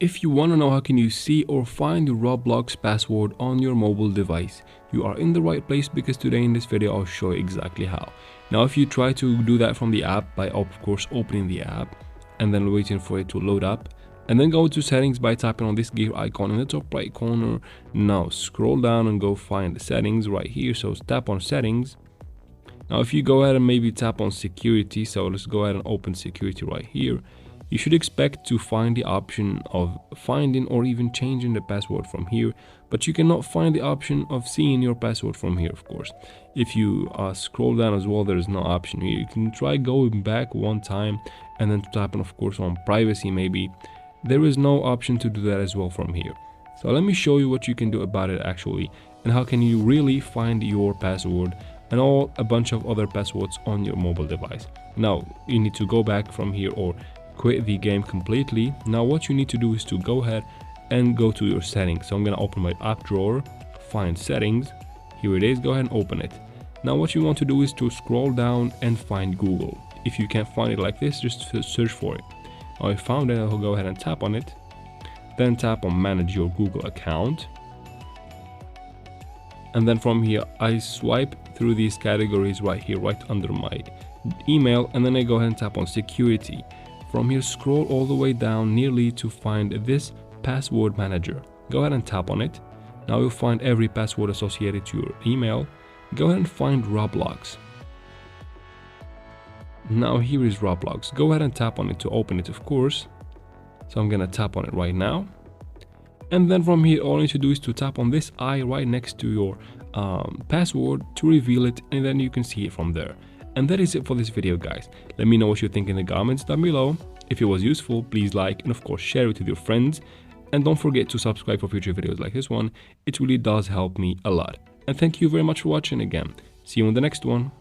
If you want to know how can you see or find the Roblox password on your mobile device, you are in the right place, because today in this video I'll show you exactly how. Now if you try to do that from the app by of course opening the app and then waiting for it to load up, and then go to settings by tapping on this gear icon in the top right corner. Now scroll down and go find the settings right here, so tap on settings. Now if you go ahead and maybe tap on security, so let's go ahead and open security right here. You should expect to find the option of finding or even changing the password from here, but you cannot find the option of seeing your password from here, of course. If you scroll down as well, there is no option here. You can try going back one time and then tapping of course on privacy maybe. There is no option to do that as well from here. So let me show you what you can do about it actually, and how can you really find your password and a bunch of other passwords on your mobile device. Now you need to go back from here or quit the game completely. Now what you need to do is to go ahead and go to your settings. So I'm going to open my app drawer, find settings, here it is, go ahead and open it. Now what you want to do is to scroll down and find Google. If you can't find it like this, just search for it. Now I found it, I'll go ahead and tap on it, then tap on manage your Google account, and then from here I swipe through these categories right here, right under my email, and then I go ahead and tap on security. From here, scroll all the way down nearly to find this password manager. Go ahead and tap on it. Now you'll find every password associated to your email. Go ahead and find Roblox. Now here is Roblox. Go ahead and tap on it to open it, of course. So I'm gonna tap on it right now. And then from here, all you need to do is to tap on this eye right next to your password to reveal it, and then you can see it from there. And that is it for this video, guys. Let me know what you think in the comments down below. If it was useful, please like and of course share it with your friends. And don't forget to subscribe for future videos like this one. It really does help me a lot. And thank you very much for watching again. See you in the next one.